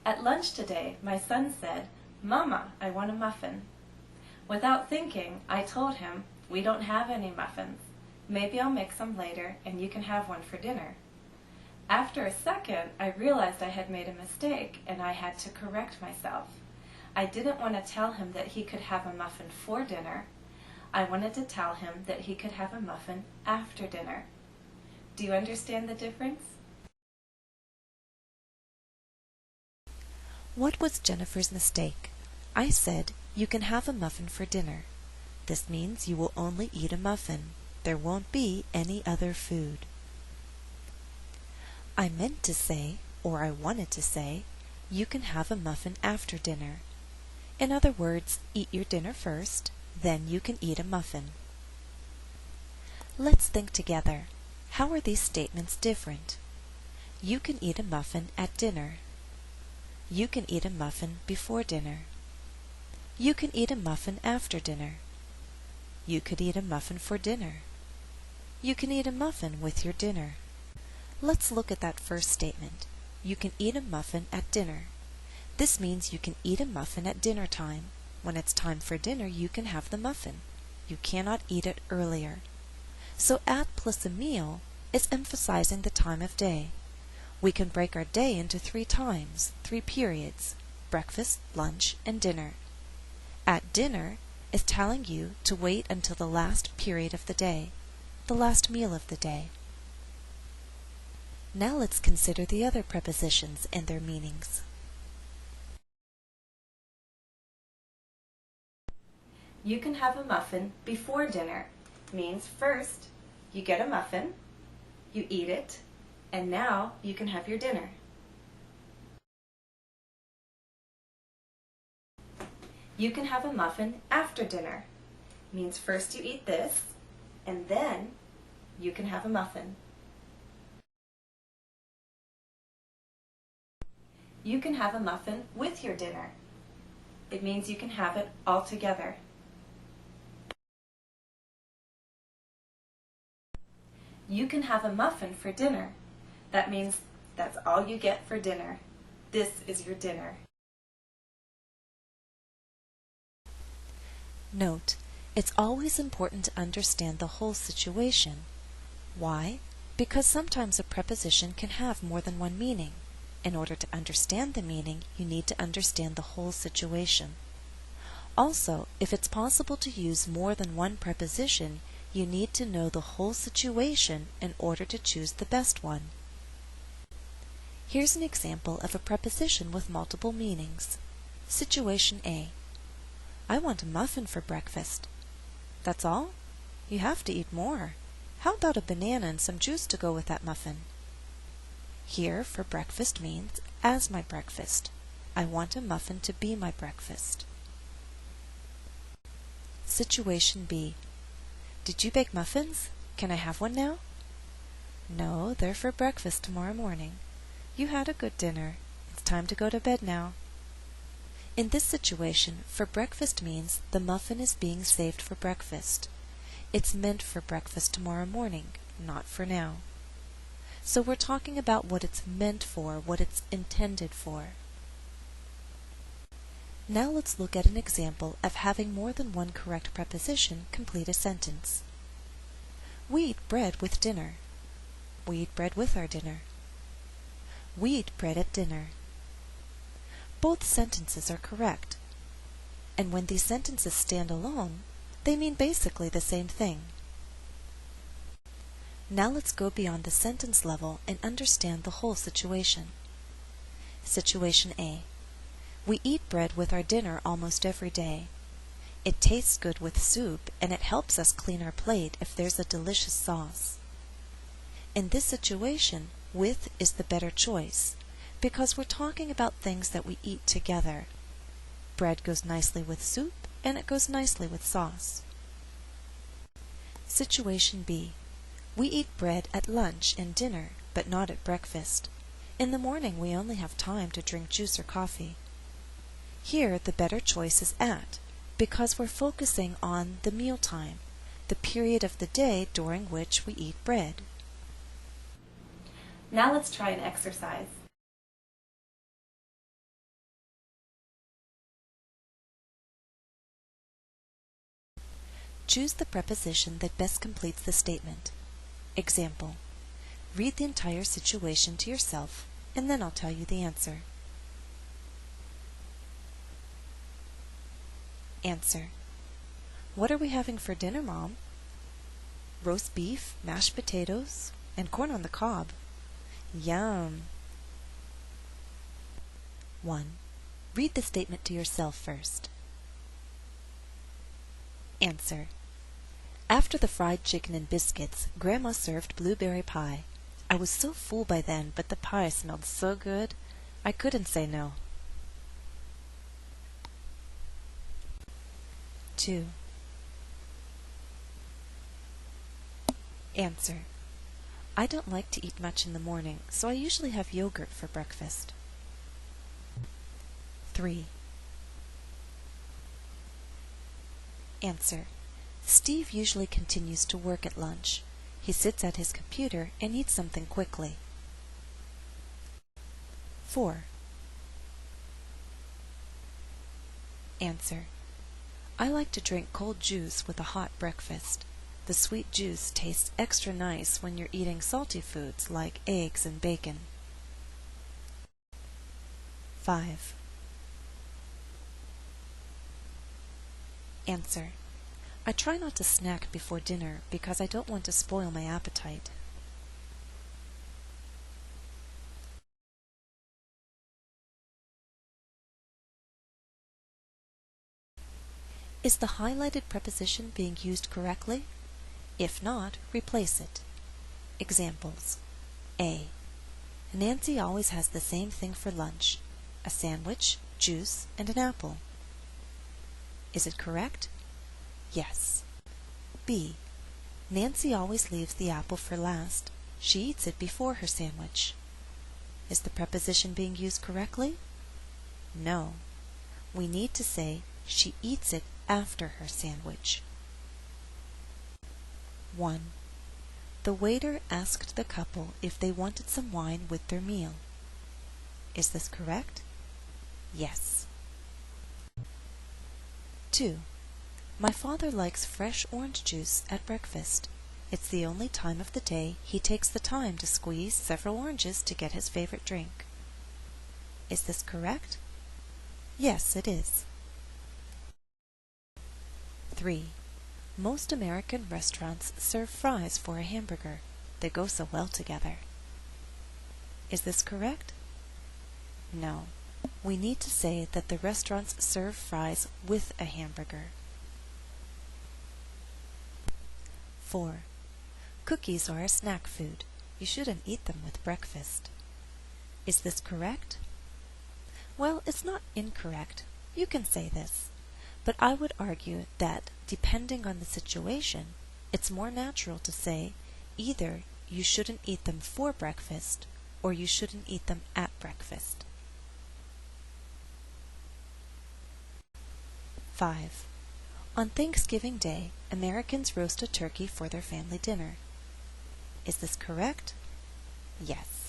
At lunch today, my son said, "Mama, I want a muffin." Without thinking, I told him, "We don't have any muffins. Maybe I'll make some later and you can have one for dinner." After a second, I realized I had made a mistake and I had to correct myself. I didn't want to tell him that he could have a muffin for dinner. I wanted to tell him that he could have a muffin after dinner. Do you understand the difference? What was Jennifer's mistake? I said, "You can have a muffin for dinner." This means you will only eat a muffin. There won't be any other food. I meant to say, or I wanted to say, "You can have a muffin after dinner." In other words, eat your dinner first, then you can eat a muffin. Let's think together. How are these statements different? You can eat a muffin at dinner. You can eat a muffin before dinner. You can eat a muffin after dinner. You could eat a muffin for dinner. You can eat a muffin with your dinner. Let's look at that first statement. You can eat a muffin at dinner. This means you can eat a muffin at dinner time. When it's time for dinner, you can have the muffin. You cannot eat it earlier. So at plus a meal is emphasizing the time of day. We can break our day into 3 times, 3 periods: breakfast, lunch, and dinner. At dinner is telling you to wait until the last period of the day, the last meal of the day. Now let's consider the other prepositions and their meanings. You can have a muffin before dinner means first you get a muffin, you eat it, and now you can have your dinner. You can have a muffin after dinner means first you eat this, and then you can have a muffin. You can have a muffin with your dinner. It means you can have it all together. You can have a muffin for dinner. That means that's all you get for dinner. This is your dinner. Note, it's always important to understand the whole situation. Why? Because sometimes a preposition can have more than one meaning. In order to understand the meaning, you need to understand the whole situation. Also, if it's possible to use more than one preposition, you need to know the whole situation in order to choose the best one. Here's an example of a preposition with multiple meanings. Situation A. I want a muffin for breakfast. That's all? You have to eat more. How about a banana and some juice to go with that muffin? Here, for breakfast means as my breakfast. I want a muffin to be my breakfast. Situation B. Did you bake muffins? Can I have one now? No, they're for breakfast tomorrow morning. You had a good dinner. It's time to go to bed now. In this situation, for breakfast means the muffin is being saved for breakfast. It's meant for breakfast tomorrow morning, not for now. So we're talking about what it's meant for, what it's intended for. Now let's look at an example of having more than one correct preposition complete a sentence. We eat bread with dinner. We eat bread with our dinner. We eat bread at dinner. Both sentences are correct. And when these sentences stand alone, they mean basically the same thing. Now let's go beyond the sentence level and understand the whole situation. Situation A. We eat bread with our dinner almost every day. It tastes good with soup, and it helps us clean our plate if there's a delicious sauce. In this situation, with is the better choice, because we're talking about things that we eat together. Bread goes nicely with soup, and it goes nicely with sauce. Situation B. We eat bread at lunch and dinner, but not at breakfast. In the morning we only have time to drink juice or coffee. Here the better choice is at, because we're focusing on the meal time, the period of the day during which we eat bread. Now let's try an exercise. Choose the preposition that best completes the statement. Example: read the entire situation to yourself, and then I'll tell you the answer. Answer: what are we having for dinner, Mom? Roast beef, mashed potatoes, and corn on the cob. Yum! 1. Read the statement to yourself first. Answer: after the fried chicken and biscuits, Grandma served blueberry pie. I was so full by then, but the pie smelled so good, I couldn't say no. 2. Answer: I don't like to eat much in the morning, so I usually have yogurt for breakfast. 3. Answer: Steve usually continues to work at lunch. He sits at his computer and eats something quickly. 4. Answer: I like to drink cold juice with a hot breakfast. The sweet juice tastes extra nice when you're eating salty foods like eggs and bacon. 5. Answer: I try not to snack before dinner because I don't want to spoil my appetite. Is the highlighted preposition being used correctly? If not, replace it. Examples: A. Nancy always has the same thing for lunch: a sandwich, juice, and an apple. Is it correct? Yes. B. Nancy always leaves the apple for last. She eats it before her sandwich. Is the preposition being used correctly? No. We need to say she eats it after her sandwich. 1. The waiter asked the couple if they wanted some wine with their meal. Is this correct? Yes. 2. My father likes fresh orange juice at breakfast. It's the only time of the day he takes the time to squeeze several oranges to get his favorite drink. Is this correct? Yes, it is. 3. Most American restaurants serve fries for a hamburger. They go so well together. Is this correct? No. We need to say that the restaurants serve fries with a hamburger. 4. Cookies are a snack food. You shouldn't eat them with breakfast. Is this correct? Well, it's not incorrect. You can say this. But I would argue that, depending on the situation, it's more natural to say either you shouldn't eat them for breakfast or you shouldn't eat them at breakfast. 5. On Thanksgiving Day, Americans roast a turkey for their family dinner. Is this correct? Yes.